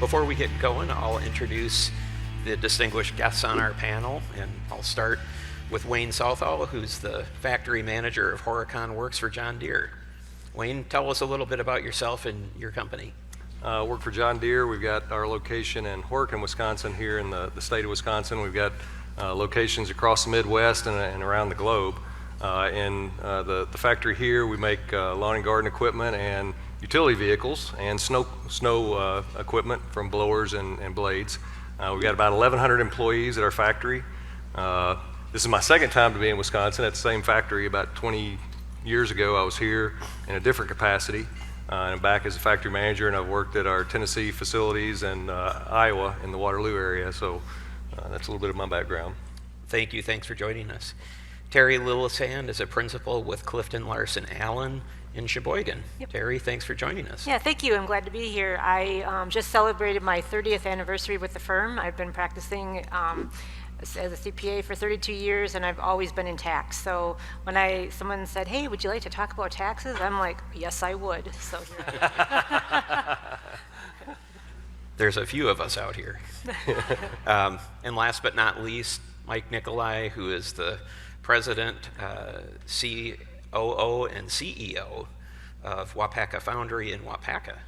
Before we get going, I'll introduce the distinguished guests on our panel, and I'll start with Wayne Southall, who's the factory manager of Horicon Works for John Deere. Wayne, tell us a little bit about yourself and your company. Work for John Deere. We've got our location in Horicon, Wisconsin, here in the state of Wisconsin. We've got locations across the Midwest and around the globe. In the factory here, we make lawn and garden equipment and utility vehicles and snow equipment from blowers and blades. We've got about 1,100 employees at our factory. This is my second time to be in Wisconsin at the same factory. About 20 years ago, I was here in a different capacity. And I'm back as a factory manager, and I've worked at our Tennessee facilities and Iowa in the Waterloo area. So that's a little bit of my background. Thank you. Thanks for joining us. Terry Lillisand is a principal with Clifton Larson Allen in Sheboygan. Yep. Terry, thanks for joining us. Yeah, thank you. I'm glad to be here. I just celebrated my 30th anniversary with the firm. I've been practicing as a CPA for 32 years, and I've always been in tax. So when someone said, "Hey, would you like to talk about taxes?" I'm like, "Yes, I would." So there's a few of us out here. And last but not least, Mike Nicolai, who is the President, COO, and CEO of Wapaka Foundry in Wapaka.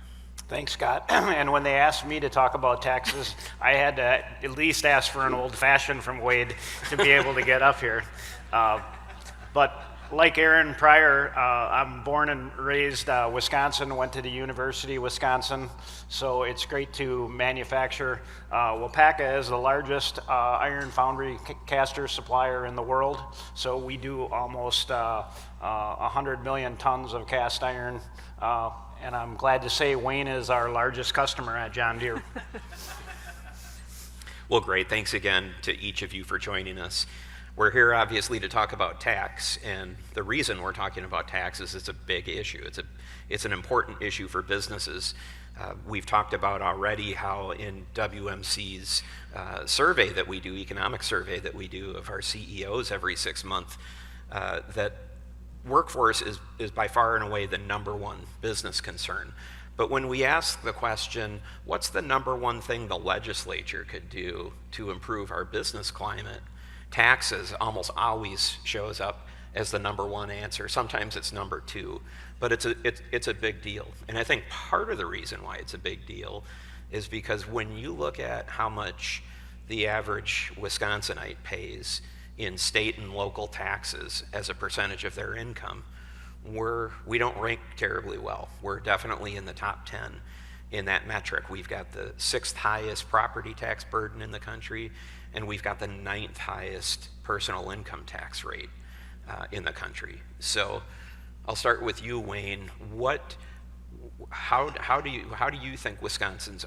Thanks, Scott. And when they asked me to talk about taxes, I had to at least ask for an old-fashioned from Wade to be able to get up here. But like Aaron prior, I'm born and raised Wisconsin, went to the University of Wisconsin, so it's great to manufacture. Wapaka is the largest iron foundry caster supplier in the world, so we do almost 100 million tons of cast iron, and I'm glad to say Wayne is our largest customer at John Deere. Well, great. Thanks again to each of you for joining us. We're here obviously to talk about tax, and the reason we're talking about tax is it's a big issue. It's an important issue for businesses. We've talked about already how in WMC's survey that we do, economic survey that we do of our CEOs every 6 months, that workforce is by far and away the number one business concern. But when we ask the question, what's the number one thing the legislature could do to improve our business climate? Taxes almost always shows up as the number one answer. Sometimes it's number two, but it's a big deal. And I think part of the reason why it's a big deal is because when you look at how much the average Wisconsinite pays in state and local taxes as a percentage of their income, we don't rank terribly well. We're definitely in the top 10 in that metric. We've got the 6th highest property tax burden in the country, and we've got the 9th highest personal income tax rate in the country. So I'll start with you, Wayne. How do you think Wisconsin's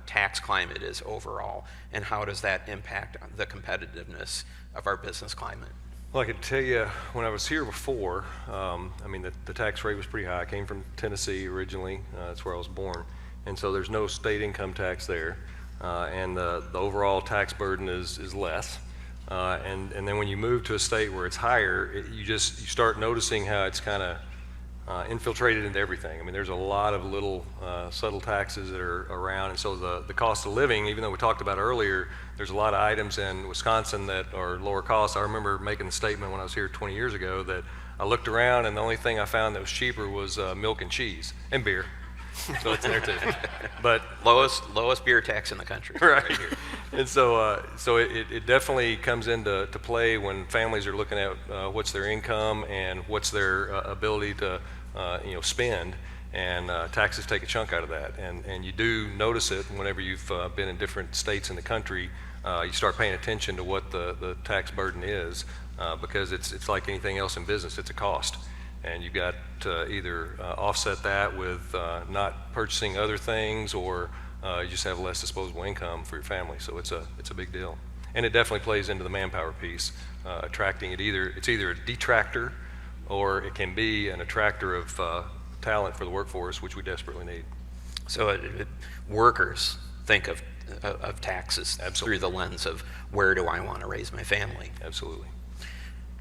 tax climate is overall, and how does that impact the competitiveness of our business climate? Well, I could tell you when I was here before, the tax rate was pretty high. I came from Tennessee originally. That's where I was born. And so there's no state income tax there. And the overall tax burden is less. And then when you move to a state where it's higher, you start noticing how it's kind of infiltrated into everything. I mean, there's a lot of little subtle taxes that are around, and so the cost of living, even though we talked about earlier, there's a lot of items in Wisconsin that are lower cost. I remember making the statement when I was here 20 years ago that I looked around and the only thing I found that was cheaper was milk and cheese and beer. So it's in there too. But lowest beer tax in the country. Right here. And so it definitely comes into play when families are looking at what's their income and what's their ability to spend, and taxes take a chunk out of that. And you do notice it whenever you've been in different states in the country. You start paying attention to what the tax burden is, because it's like anything else in business. It's a cost. And you've got to either offset that with not purchasing other things, or you just have less disposable income for your family. So it's a big deal, and it definitely plays into the manpower piece, attracting it. It's either a detractor, or it can be an attractor of talent for the workforce, which we desperately need. So workers think of taxes Absolutely. through the lens of where do I want to raise my family. Absolutely.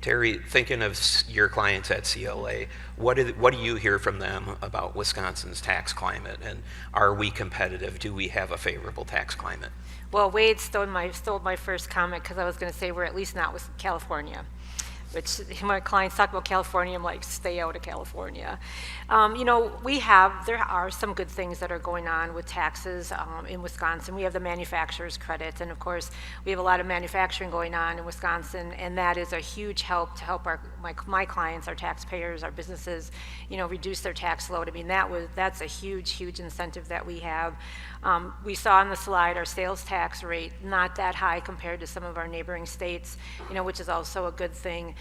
Terry, thinking of your clients at CLA, what do you hear from them about Wisconsin's tax climate, and are we competitive? Do we have a favorable tax climate? Well, Wade stole my first comment because I was going to say we're at least not with California, which my clients talk about California, I'm like, stay out of California. You know, there are some good things that are going on with taxes in Wisconsin. We have the manufacturer's credit, and of course, we have a lot of manufacturing going on in Wisconsin, and that is a huge help to help my clients, our taxpayers, our businesses, you know, reduce their tax load. I mean, that's a huge incentive that we have. We saw on the slide our sales tax rate, not that high compared to some of our neighboring states, you know, which is also a good thing.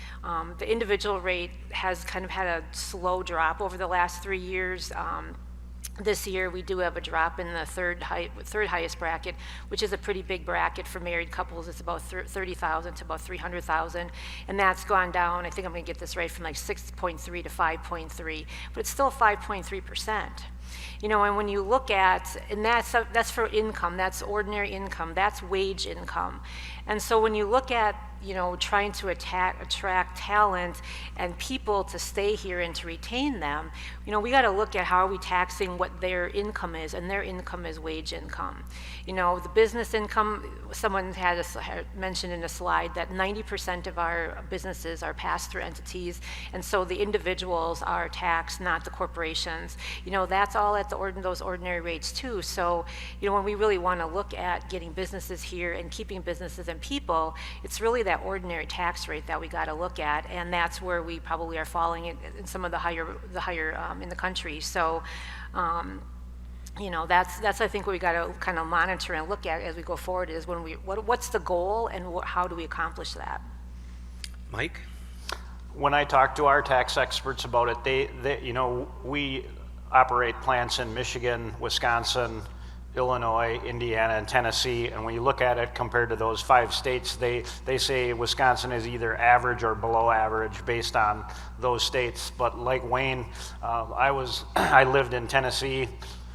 The individual rate has kind of had a slow drop over the last 3 years. This year we do have a drop in the third highest bracket, which is a pretty big bracket for married couples. It's about 30,000 to about 300,000, and that's gone down. I think I'm going to get this right, from like 6.3 to 5.3, but it's still 5.3%. You know, and when you look at, and that's for income, that's ordinary income, that's wage income. And so when you look at, you know, trying to attract talent and people to stay here and to retain them, you know, we got to look at how are we taxing what their income is, and their income is wage income. You know, the business income, someone had mentioned in a slide that 90% of our businesses are pass-through entities, and so the individuals are taxed, not the corporations. You know, that's all at those ordinary rates too. So, you know, when we really want to look at getting businesses here and keeping businesses and people, it's really that ordinary tax rate that we got to look at, and that's where we probably are falling in some of the higher in the country. So, you know, that's I think what we got to kind of monitor and look at as we go forward is what's the goal and how do we accomplish that? Mike? When I talk to our tax experts about it, they you know, we operate plants in Michigan, Wisconsin, Illinois, Indiana, and Tennessee, and when you look at it compared to those 5 states, they say Wisconsin is either average or below average based on those states. But like Wayne, I lived in Tennessee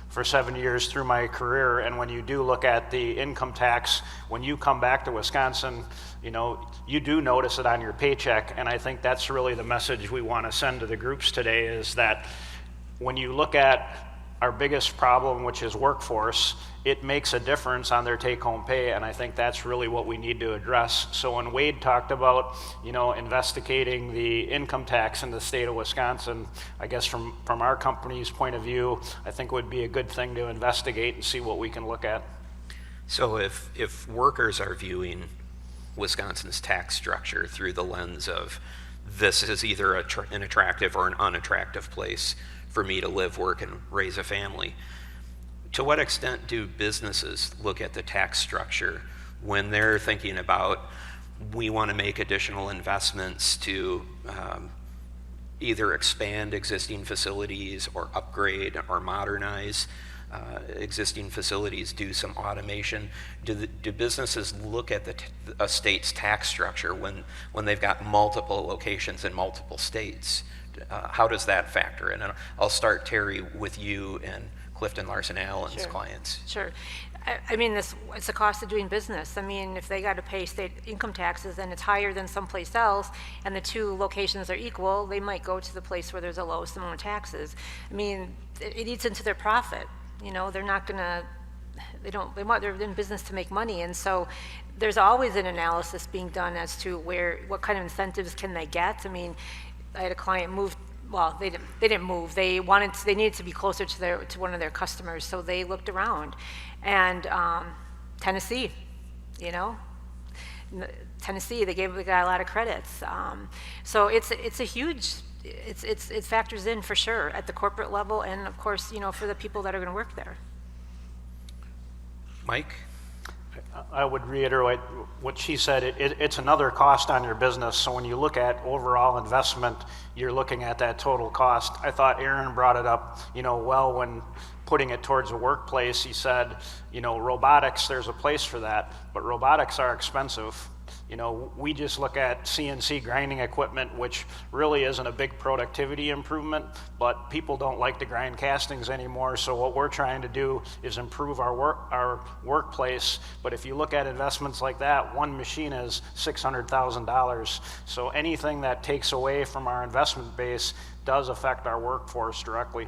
for 7 years through my career, and when you do look at the income tax, when you come back to Wisconsin, you know, you do notice it on your paycheck, and I think that's really the message we want to send to the groups today, is that when you look at our biggest problem, which is workforce, it makes a difference on their take-home pay, and I think that's really what we need to address. So when Wade talked about, you know, investigating the income tax in the state of Wisconsin, I guess from our company's point of view, I think it would be a good thing to investigate and see what we can look at. So if workers are viewing Wisconsin's tax structure through the lens of this is either an attractive or an unattractive place for me to live, work, and raise a family, to what extent do businesses look at the tax structure when they're thinking about, we want to make additional investments to either expand existing facilities or upgrade or modernize existing facilities, do some automation? Do businesses look at a state's tax structure when they've got multiple locations in multiple states? How does that factor in? And I'll start, Terry, with you and Clifton Larson Allen's clients. Sure. I mean, it's the cost of doing business. I mean, if they got to pay state income taxes and it's higher than someplace else, and the 2 locations are equal, they might go to the place where there's the lowest amount of taxes. I mean, it eats into their profit. You know, they're not going to, they're in business to make money, and so there's always an analysis being done as to what kind of incentives can they get. I mean, I had a client move. Well, they didn't move. They needed to be closer to one of their customers, so they looked around, and Tennessee, you know, Tennessee, they got a lot of credits. So it's a huge. It factors in for sure at the corporate level, and of course, you know, for the people that are going to work there. Mike? I would reiterate what she said. It's another cost on your business. So when you look at overall investment, you're looking at that total cost. I thought Aaron brought it up, you know, well, when putting it towards a workplace, he said, you know, robotics, there's a place for that, but robotics are expensive. You know, we just look at CNC grinding equipment, which really isn't a big productivity improvement, but people don't like to grind castings anymore. So what we're trying to do is improve our workplace. But if you look at investments like that, one machine is $600,000. So anything that takes away from our investment base does affect our workforce directly.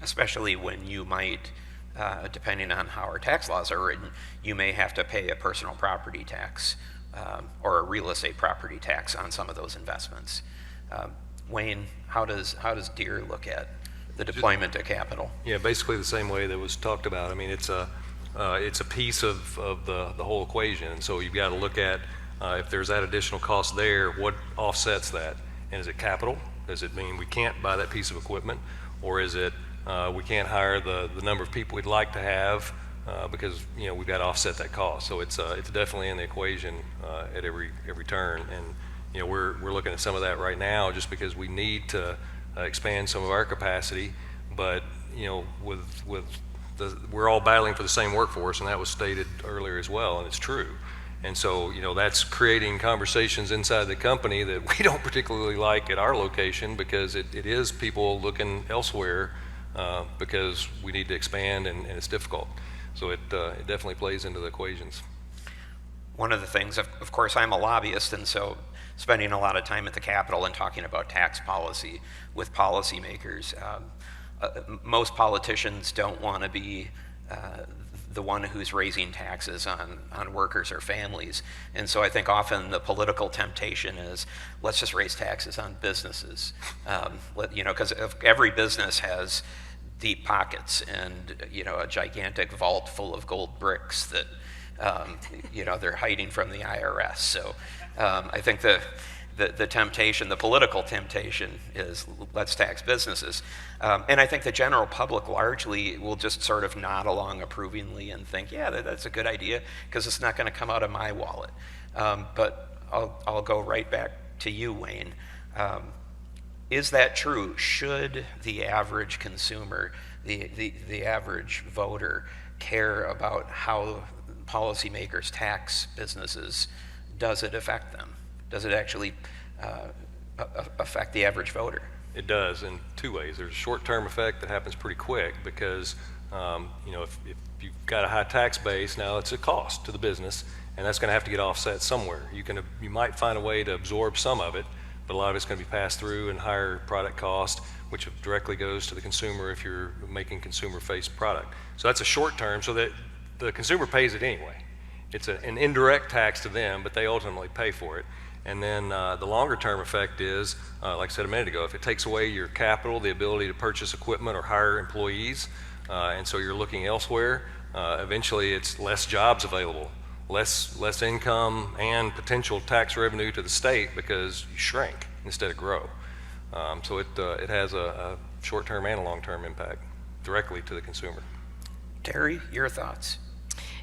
Especially when you might, depending on how our tax laws are written, you may have to pay a personal property tax or a real estate property tax on some of those investments. Wayne, how does Deere look at the deployment of capital? Yeah, basically the same way that was talked about. I mean, it's a piece of the whole equation, and so you've got to look at if there's that additional cost there, what offsets that? And is it capital? Does it mean we can't buy that piece of equipment, or is it we can't hire the number of people we'd like to have because we've got to offset that cost? So it's definitely in the equation at every turn, and we're looking at some of that right now just because we need to expand some of our capacity, but we're all battling for the same workforce, and that was stated earlier as well, and it's true. And so, that's creating conversations inside the company that we don't particularly like at our location, because it is people looking elsewhere because we need to expand, and it's difficult. So it definitely plays into the equations. One of the things, of course, I'm a lobbyist, and so spending a lot of time at the Capitol and talking about tax policy with policymakers. Most politicians don't want to be the one who's raising taxes on workers or families. And so I think often the political temptation is, let's just raise taxes on businesses. Because every business has deep pockets and, a gigantic vault full of gold bricks that, they're hiding from the IRS. So I think the temptation, the political temptation, is let's tax businesses. And I think the general public largely will just sort of nod along approvingly and think, yeah, that's a good idea, because it's not going to come out of my wallet. But I'll go right back to you, Wayne. Is that true? Should the average consumer, the average voter, care about how policymakers tax businesses? Does it affect them? Does it actually affect the average voter? It does in two ways. There's a short-term effect that happens pretty quick because, if you've got a high tax base, now it's a cost to the business, and that's going to have to get offset somewhere. You might find a way to absorb some of it, but a lot of it's going to be passed through in higher product cost, which directly goes to the consumer if you're making consumer-faced product. So that's a short term, so that the consumer pays it anyway. It's an indirect tax to them, but they ultimately pay for it. And then the longer term effect is, like I said a minute ago, if it takes away your capital, the ability to purchase equipment or hire employees, and so you're looking elsewhere, eventually it's less jobs available, less income and potential tax revenue to the state because you shrink instead of grow. So it has a short-term and a long-term impact directly to the consumer. Terry, your thoughts?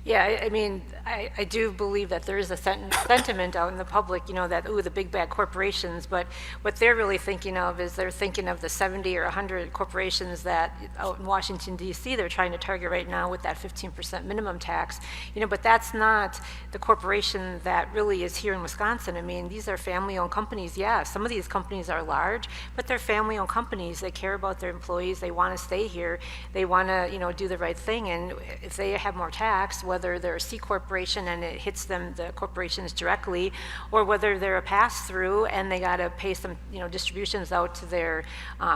Yeah, I mean, I do believe that there is a sentiment out in the public, that, ooh, the big bad corporations, but what they're really thinking of is they're thinking of the 70 or 100 corporations that out in Washington, D.C., they're trying to target right now with that 15% minimum tax, but that's not the corporation that really is here in Wisconsin. I mean, these are family-owned companies. Yeah, some of these companies are large, but they're family-owned companies. They care about their employees. They want to stay here. They want to, do the right thing, and if they have more tax, whether they're a C corporation and it hits them, the corporations directly, or whether they're a pass-through and they got to pay some, distributions out to their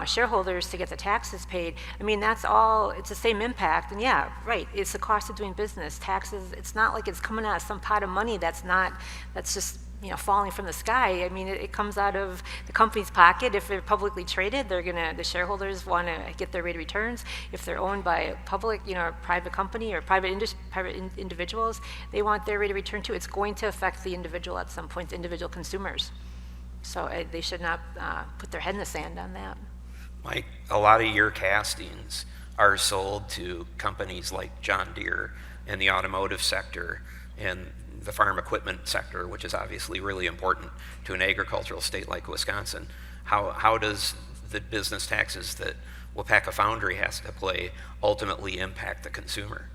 shareholders to get the taxes paid. I mean, that's all, it's the same impact. And yeah, right, it's the cost of doing business. Taxes, it's not like it's coming out of some pot of money that's just falling from the sky. I mean, it comes out of the company's pocket. If they're publicly traded, the shareholders want to get their rate of returns. If they're owned by a public, a private company or private individuals, they want their rate of return too. It's going to affect the individual at some point, the individual consumers. So they should not put their head in the sand on that. Mike, a lot of your castings are sold to companies like John Deere and the automotive sector and the farm equipment sector, which is obviously really important to an agricultural state like Wisconsin. How does the business taxes that Waupaca Foundry has to pay ultimately impact the consumer?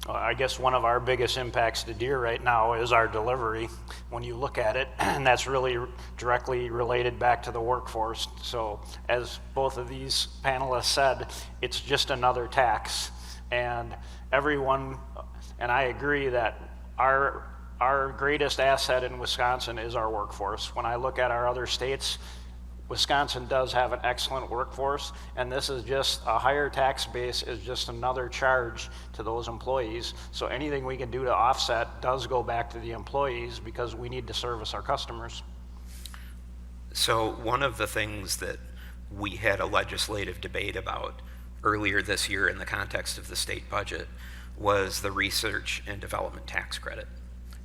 I guess one of our biggest impacts to Deere right now is our delivery, when you look at it, and that's really directly related back to the workforce. So as both of these panelists said, it's just another tax. And everyone, and I agree that our greatest asset in Wisconsin is our workforce. When I look at our other states, Wisconsin does have an excellent workforce, and this is just a higher tax base is just another charge to those employees. So anything we can do to offset does go back to the employees because we need to service our customers. So one of the things that we had a legislative debate about earlier this year in the context of the state budget was the research and development tax credit.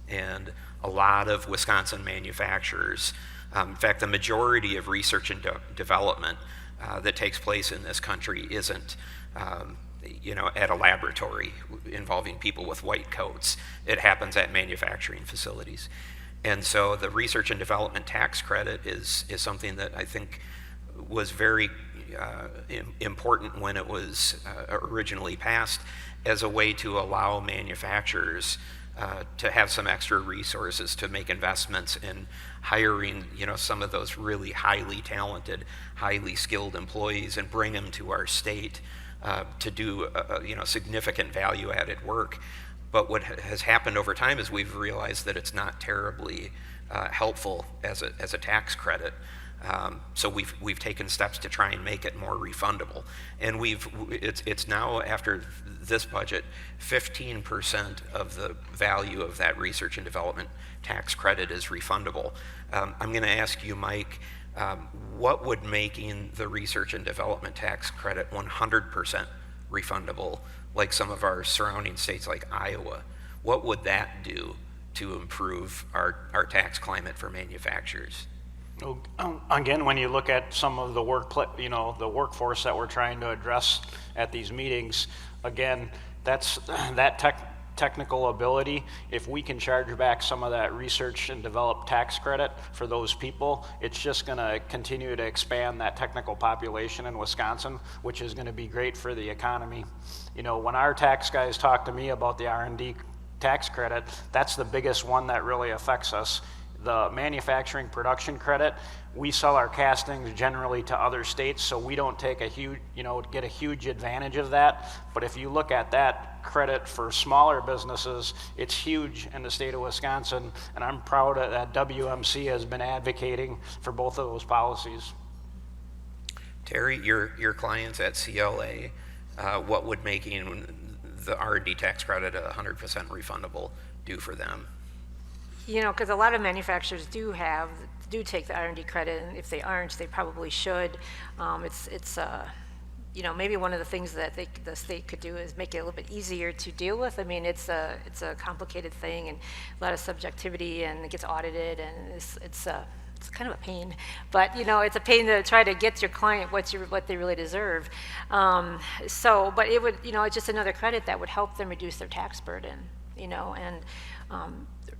And a lot of Wisconsin manufacturers, in fact, the majority of research and development that takes place in this country isn't, at a laboratory involving people with white coats. It happens at manufacturing facilities. And so the research and development tax credit is something that I think was very important when it was originally passed as a way to allow manufacturers to have some extra resources to make investments in hiring, some of those really highly talented, highly skilled employees and bring them to our state to do, significant value-added work. But what has happened over time is we've realized that it's not terribly helpful as a tax credit. So we've taken steps to try and make it more refundable, and it's now, after this budget, 15% of the value of that research and development tax credit is refundable. I'm going to ask you, Mike, what would making the research and development tax credit 100% refundable, like some of our surrounding states like Iowa, what would that do to improve our tax climate for manufacturers? Again, when you look at some of the the workforce that we're trying to address at these meetings, again, that's that technical ability. If we can charge back some of that research and develop tax credit for those people, it's just going to continue to expand that technical population in Wisconsin, which is going to be great for the economy. When our tax guys talk to me about the R&D tax credit, that's the biggest one that really affects us. The manufacturing production credit, we sell our castings generally to other states, so we don't take get a huge advantage of that. But if you look at that credit for smaller businesses, it's huge in the state of Wisconsin, and I'm proud that WMC has been advocating for both of those policies. Terry, your clients at CLA, what would making the R&D tax credit 100% refundable do for them? Because a lot of manufacturers do take the R&D credit, and if they aren't, they probably should. It's maybe one of the things that the state could do is make it a little bit easier to deal with. I mean, it's a complicated thing and a lot of subjectivity, and it gets audited, and it's kind of a pain. But it's a pain to try to get your client what they really deserve. But it would, it's just another credit that would help them reduce their tax burden, and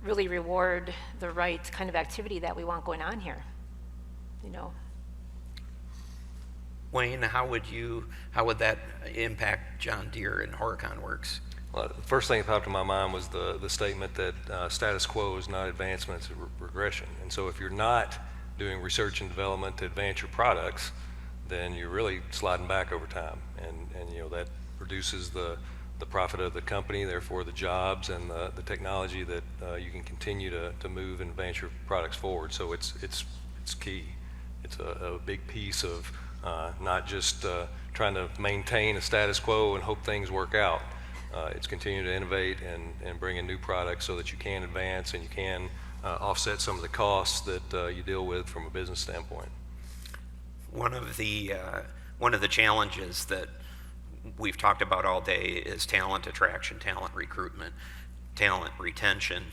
really reward the right kind of activity that we want going on here, Wayne, how would that impact John Deere and Horicon Works? Well, the first thing that popped in my mind was the statement that status quo is not advancement, it's regression. And so if you're not doing research and development to advance your products, then you're really sliding back over time. And that reduces the profit of the company, therefore the jobs and the technology that you can continue to move and advance your products forward. So it's key. It's a big piece of not just trying to maintain a status quo and hope things work out. It's continuing to innovate and bring in new products so that you can advance and you can offset some of the costs that you deal with from a business standpoint. One of the challenges that we've talked about all day is talent attraction, talent recruitment, talent retention,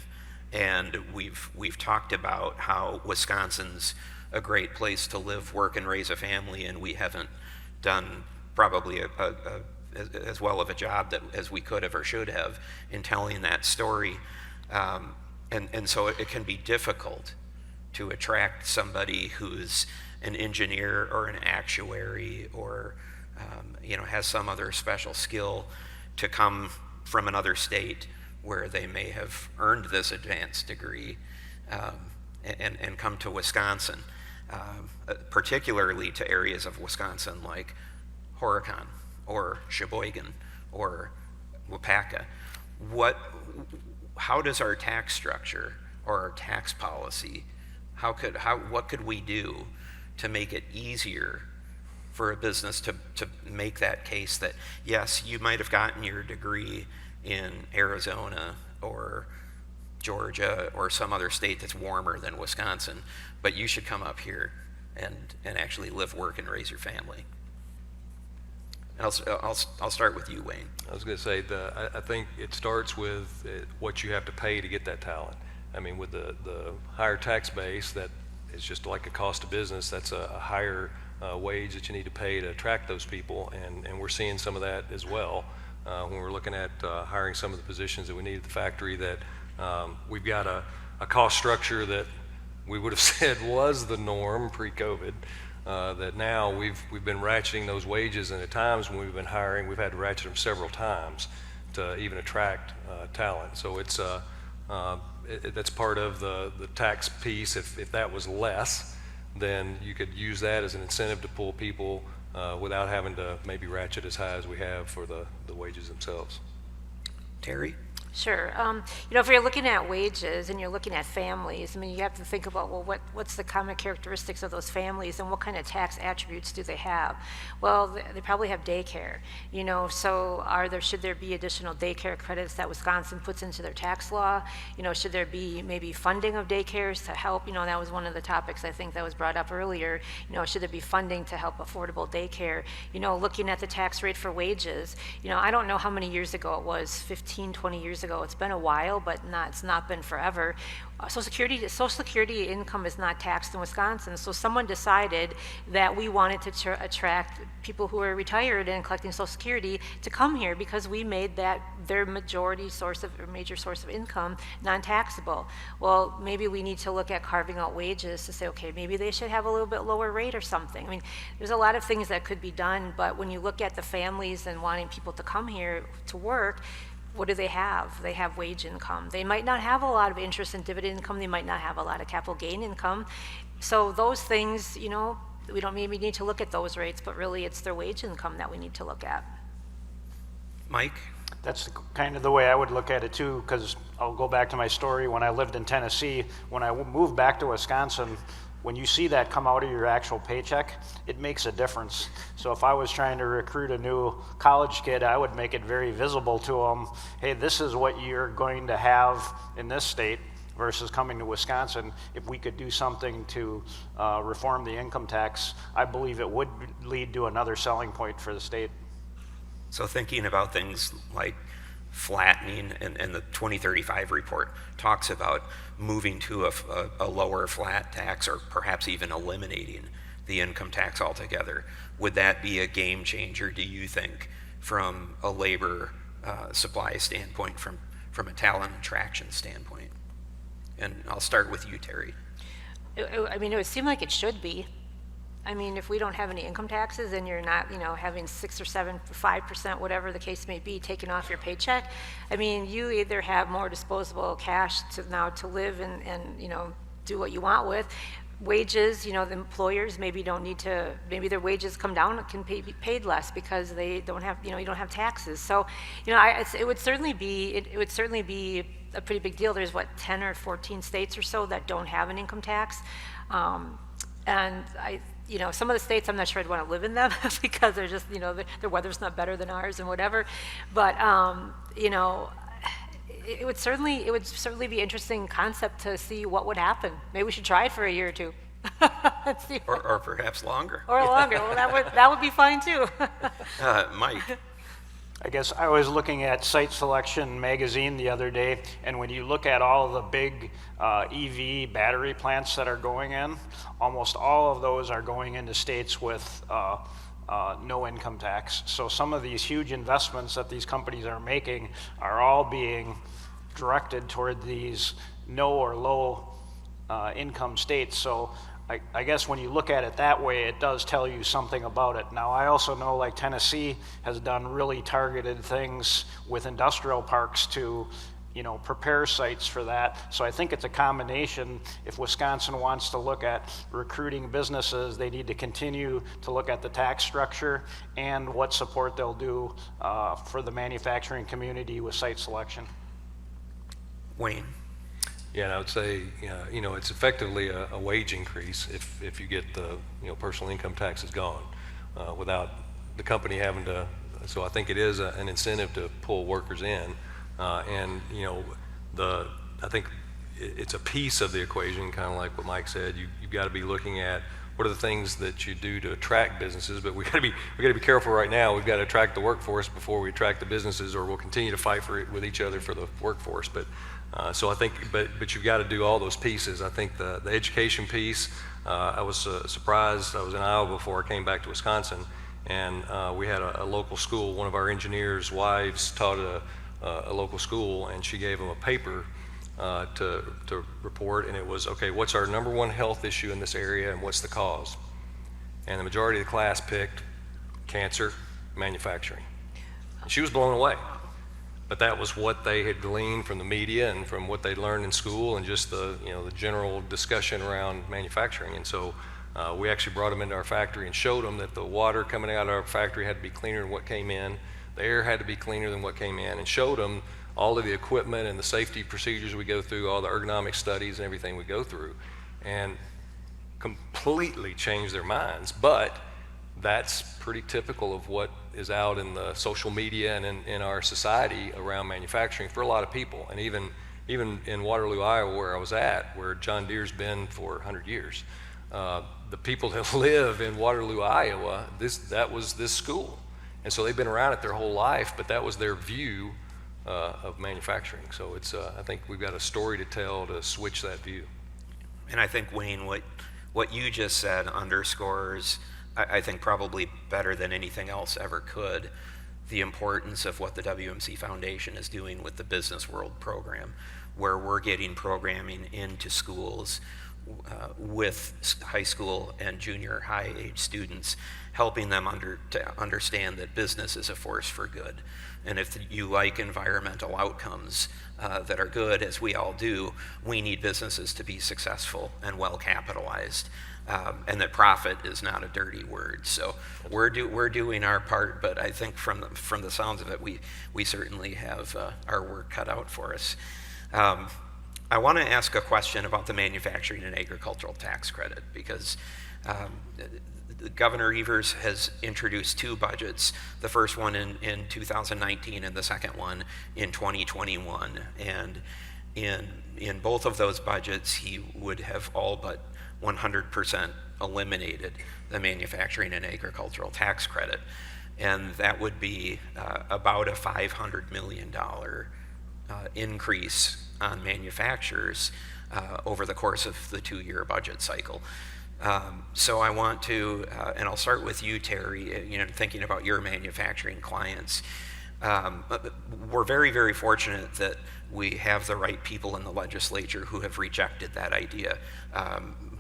and we've talked about how Wisconsin's a great place to live, work, and raise a family, and we haven't done probably as well of a job as we could have or should have in telling that story, and so it can be difficult to attract somebody who's an engineer or an actuary or has some other special skill to come from another state where they may have earned this advanced degree and come to Wisconsin, particularly to areas of Wisconsin like Horicon or Sheboygan or Wapaka. How does our tax structure or our tax policy, what could we do to make it easier for a business to make that case that, yes, you might have gotten your degree in Arizona or Georgia or some other state that's warmer than Wisconsin, but you should come up here and actually live, work, and raise your family? And I'll start with you, Wayne. I was going to say, I think it starts with what you have to pay to get that talent. I mean, with the higher tax base, that is just like a cost of business. That's a higher wage that you need to pay to attract those people, and we're seeing some of that as well when we're looking at hiring some of the positions that we need at the factory. That we've got a cost structure that we would have said was the norm pre-COVID. That now we've been ratcheting those wages, and at times when we've been hiring, we've had to ratchet them several times to even attract talent. So it's that's part of the tax piece. If that was less, then you could use that as an incentive to pull people without having to maybe ratchet as high as we have for the wages themselves. Terry? Sure. If you're looking at wages and you're looking at families, I mean, you have to think about, well, what's the common characteristics of those families and what kind of tax attributes do they have? Well, they probably have daycare, so should there be additional daycare credits that Wisconsin puts into their tax law? Should there be maybe funding of daycares to help? That was one of the topics I think that was brought up earlier. Should there be funding to help affordable daycare? Looking at the tax rate for wages, I don't know how many years ago it was, 15, 20 years ago. It's been a while, but it's not been forever. Social Security income is not taxed in Wisconsin, so someone decided that we wanted to attract people who are retired and collecting Social Security to come here because we made that their major source of income non-taxable. Well, maybe we need to look at carving out wages to say, okay, maybe they should have a little bit lower rate or something. I mean, there's a lot of things that could be done, but when you look at the families and wanting people to come here to work, what do they have? They have wage income. They might not have a lot of interest and dividend income. They might not have a lot of capital gain income. So those things, we don't maybe need to look at those rates, but really it's their wage income that we need to look at. Mike? That's kind of the way I would look at it too, because I'll go back to my story when I lived in Tennessee. When I moved back to Wisconsin, when you see that come out of your actual paycheck, it makes a difference. So if I was trying to recruit a new college kid, I would make it very visible to them, hey, this is what you're going to have in this state versus coming to Wisconsin. If we could do something to reform the income tax, I believe it would lead to another selling point for the state. So thinking about things like flattening, and the 2035 report talks about moving to a lower flat tax or perhaps even eliminating the income tax altogether. Would that be a game changer, do you think, from a labor supply standpoint, from a talent attraction standpoint? And I'll start with you, Terry. It would seem like it should be. I mean, if we don't have any income taxes and you're not, having 6 or 7, 5%, whatever the case may be, taken off your paycheck, I mean, you either have more disposable cash to live and do what you want with. Wages, the employers maybe don't need to, maybe their wages come down, can be paid less because they don't have, you don't have taxes. So, it would certainly be a pretty big deal. There's 10 or 14 states or so that don't have an income tax. And some of the states, I'm not sure I'd want to live in them because they're just, their weather's not better than ours and whatever. But, it would certainly be an interesting concept to see what would happen. Maybe we should try it for a year or two. or perhaps longer. Or longer. Well, that would be fine too. Mike? I guess I was looking at Site Selection magazine the other day, and when you look at all the big EV battery plants that are going in, almost all of those are going into states with no income tax. So some of these huge investments that these companies are making are all being directed toward these no or low income states. So I guess when you look at it that way, it does tell you something about it. Now, I also know like Tennessee has done really targeted things with industrial parks to, you know, prepare sites for that. So I think it's a combination. If Wisconsin wants to look at recruiting businesses, they need to continue to look at the tax structure and what support they'll do for the manufacturing community with site selection. Wayne? Yeah, and I would say, you know, it's effectively a wage increase if you get the, you know, personal income taxes gone without the company having to. So I think it is an incentive to pull workers in, and you know, I think it's a piece of the equation, kind of like what Mike said. You've got to be looking at what are the things that you do to attract businesses, but we got to be careful right now. We've got to attract the workforce before we attract the businesses, or we'll continue to fight for it with each other for the workforce. But so I think, but you've got to do all those pieces. I think the education piece. I was surprised. I was in Iowa before I came back to Wisconsin, and we had a local school. One of our engineers' wives taught a local school, and she gave them a paper to report, and it was, okay, what's our number one health issue in this area, and what's the cause? And the majority of the class picked cancer, manufacturing. And she was blown away. But that was what they had gleaned from the media and from what they'd learned in school and just the, you know, the general discussion around manufacturing. And so we actually brought them into our factory and showed them that the water coming out of our factory had to be cleaner than what came in, the air had to be cleaner than what came in, and showed them all of the equipment and the safety procedures we go through, all the ergonomic studies and everything we go through, and completely changed their minds. But that's pretty typical of what is out in the social media and in our society around manufacturing for a lot of people. And even in Waterloo, Iowa, where I was at, where John Deere's been for 100 years, the people that live in Waterloo, Iowa, that was this school. And so they've been around it their whole life, but that was their view of manufacturing. So it's, I think we've got a story to tell to switch that view. And I think, Wayne, what you just said underscores, I think probably better than anything else ever could, the importance of what the WMC Foundation is doing with the Business World program, where we're getting programming into schools with high school and junior high age students, helping them to understand that business is a force for good. And if you like environmental outcomes that are good, as we all do, we need businesses to be successful and well capitalized. And that profit is not a dirty word. So we're doing our part, but I think from the sounds of it, we certainly have our work cut out for us. I want to ask a question about the manufacturing and agricultural tax credit, because Governor Evers has introduced two budgets, the first one in 2019 and the second one in 2021. And in both of those budgets, he would have all but 100% eliminated the manufacturing and agricultural tax credit. And that would be about a $500 million increase on manufacturers over the course of the 2-year budget cycle. So I want to, and I'll start with you, Terry, you know, thinking about your manufacturing clients. We're very, very fortunate that we have the right people in the legislature who have rejected that idea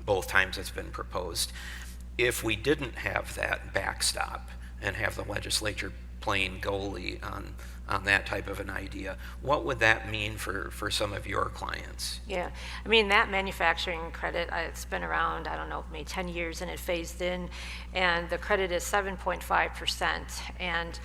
both times it's been proposed. If we didn't have that backstop and have the legislature playing goalie on that type of an idea, what would that mean for some of your clients? Yeah, I mean, that manufacturing credit, it's been around, I don't know, maybe 10 years, and it phased in, and the credit is 7.5%, and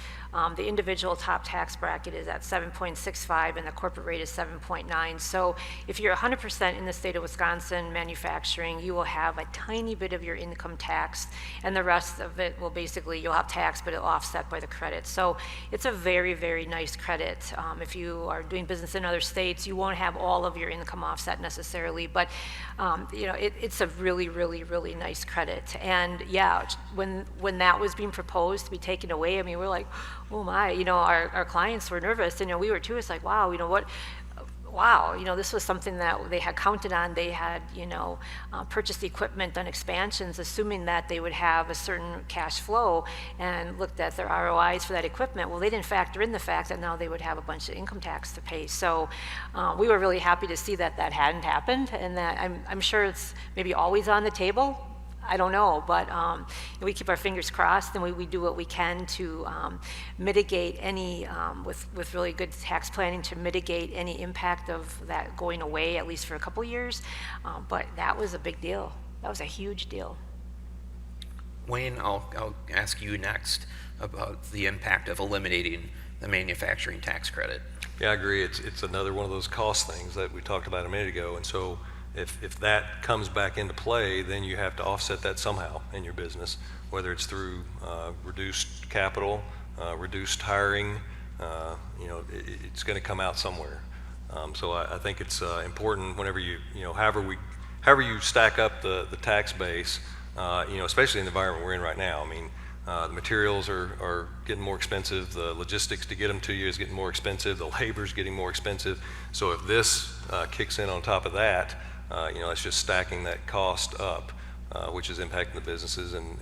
the individual top tax bracket is at 7.65, and the corporate rate is 7.9. So if you're 100% in the state of Wisconsin manufacturing, you will have a tiny bit of your income taxed, and the rest of it will basically, you'll have tax, but it'll offset by the credit. So it's a very, very nice credit. If you are doing business in other states, you won't have all of your income offset necessarily, but you know, it's a really, really, really nice credit. And yeah, when that was being proposed to be taken away, I mean, we're like, oh my, you know, our clients were nervous, and you know, we were too. It's like, wow, you know, wow, this was something that they had counted on. They had, purchased equipment, done expansions, assuming that they would have a certain cash flow, and looked at their ROIs for that equipment. Well, they didn't factor in the fact that now they would have a bunch of income tax to pay. So we were really happy to see that that hadn't happened, and that I'm sure it's maybe always on the table. I don't know, but we keep our fingers crossed, and we do what we can to mitigate any, with really good tax planning, to mitigate any impact of that going away, at least for a couple years. But that was a big deal. That was a huge deal. Wayne, I'll ask you next about the impact of eliminating the manufacturing tax credit. Yeah, I agree. It's another one of those cost things that we talked about a minute ago, and so if that comes back into play, then you have to offset that somehow in your business, whether it's through reduced capital, reduced hiring. It's going to come out somewhere. So I think it's important whenever however you stack up the tax base, especially in the environment we're in right now. I mean, the materials are getting more expensive. The logistics to get them to you is getting more expensive. The labor's getting more expensive. So if this kicks in on top of that, it's just stacking that cost up, which is impacting the businesses, and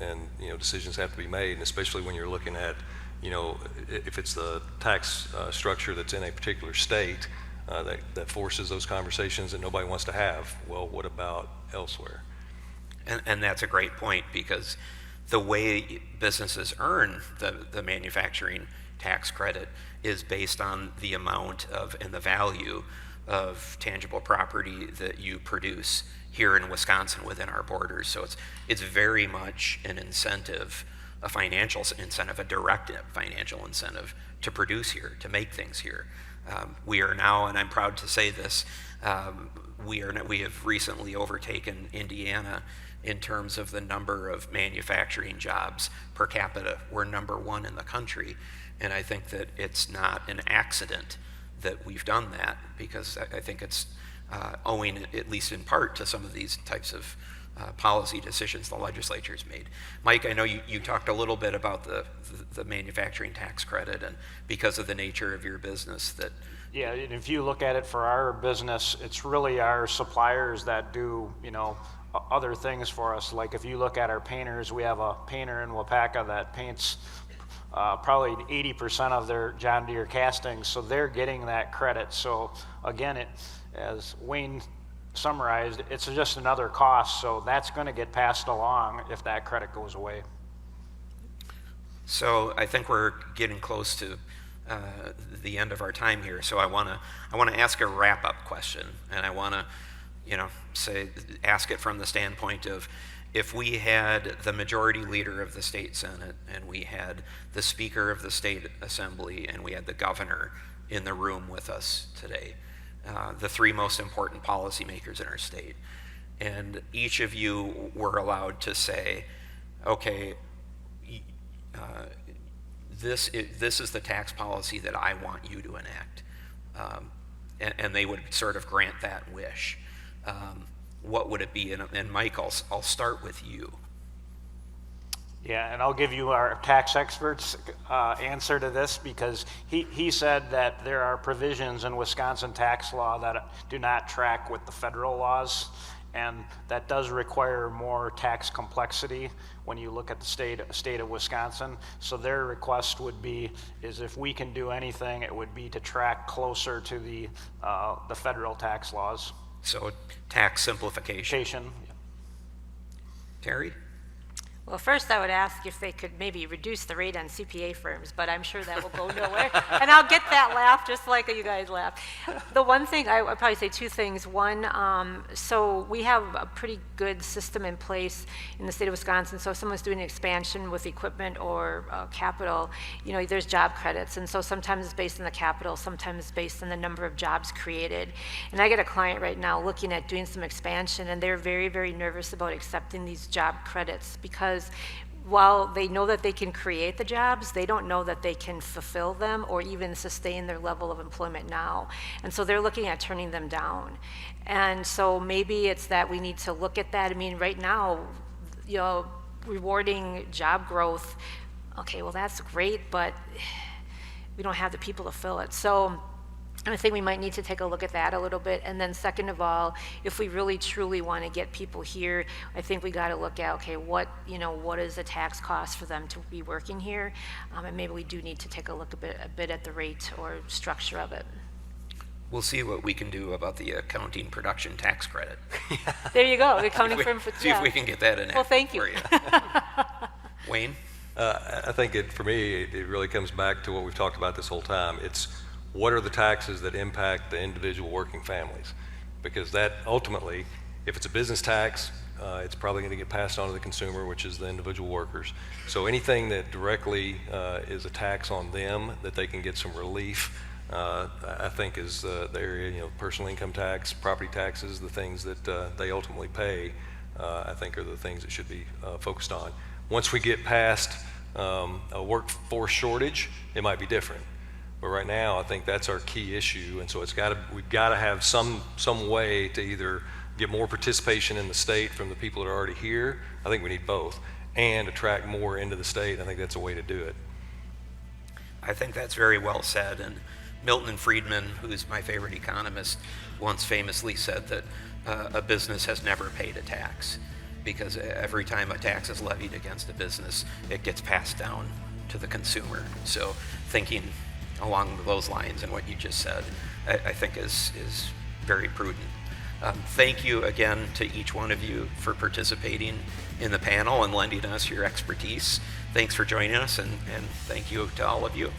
decisions have to be made, and especially when you're looking at, if it's the tax structure that's in a particular state that forces those conversations that nobody wants to have. Well, what about elsewhere? And that's a great point, because the way businesses earn the manufacturing tax credit is based on the amount of and the value of tangible property that you produce here in Wisconsin within our borders. So it's very much an incentive, a financial incentive, a direct financial incentive to produce here, to make things here. We are now, and I'm proud to say this, we have recently overtaken Indiana in terms of the number of manufacturing jobs per capita. We're #1 in the country, and I think that it's not an accident that we've done that, because I think it's owing, at least in part, to some of these types of policy decisions the legislature's made. Mike, I know you talked a little bit about the manufacturing tax credit, and because of the nature of your business that... Yeah, and if you look at it for our business, it's really our suppliers that do, other things for us. Like if you look at our painters, we have a painter in Wapaka that paints probably 80% of their John Deere castings, so they're getting that credit. So again, as Wayne summarized, it's just another cost, so that's going to get passed along if that credit goes away. So I think we're getting close to the end of our time here. So I want to ask a wrap-up question, and I want to ask it from the standpoint of, if we had the majority leader of the state Senate, and we had the Speaker of the State Assembly, and we had the governor in the room with us today, the three most important policymakers in our state, and each of you were allowed to say, okay, this is the tax policy that I want you to enact, and they would sort of grant that wish. What would it be? And Mike, I'll start with you. Yeah, and I'll give you our tax expert's answer to this, because he said that there are provisions in Wisconsin tax law that do not track with the federal laws, and that does require more tax complexity when you look at the state of Wisconsin. So their request would be, is if we can do anything, it would be to track closer to the federal tax laws. So tax simplification. Terry? Well, first I would ask if they could maybe reduce the rate on CPA firms, but I'm sure that will go nowhere. And I'll get that laugh just like you guys laugh. The one thing, I'd probably say two things. One, so we have a pretty good system in place in the state of Wisconsin. So if someone's doing an expansion with equipment or capital, there's job credits. And so sometimes it's based on the capital, sometimes it's based on the number of jobs created. And I get a client right now looking at doing some expansion, and they're very, very nervous about accepting these job credits, because while they know that they can create the jobs, they don't know that they can fulfill them or even sustain their level of employment now. And so they're looking at turning them down. And so maybe it's that we need to look at that. I mean, right now, rewarding job growth, okay, well, that's great, but we don't have the people to fill it. So I think we might need to take a look at that a little bit. And then second of all, if we really truly want to get people here, I think we got to look at, okay, what is the tax cost for them to be working here? And maybe we do need to take a look a bit at the rate or structure of it. We'll see what we can do about the accounting production tax credit. There you go. The accounting firm. See if we can get that in Well, thank you. for you. Wayne? I think for me, it really comes back to what we've talked about this whole time. It's what are the taxes that impact the individual working families? Because that ultimately, if it's a business tax, it's probably going to get passed on to the consumer, which is the individual workers. So anything that directly is a tax on them, that they can get some relief, I think is the area, personal income tax, property taxes, the things that they ultimately pay, I think are the things that should be focused on. Once we get past a workforce shortage, it might be different. But right now, I think that's our key issue, and so we've got to have some way to either get more participation in the state from the people that are already here. I think we need both, and attract more into the state. I think that's a way to do it. I think that's very well said. And Milton Friedman, who's my favorite economist, once famously said that a business has never paid a tax, because every time a tax is levied against a business, it gets passed down to the consumer. So thinking along those lines and what you just said, I think is very prudent. Thank you again to each one of you for participating in the panel and lending us your expertise. Thanks for joining us, and thank you to all of you.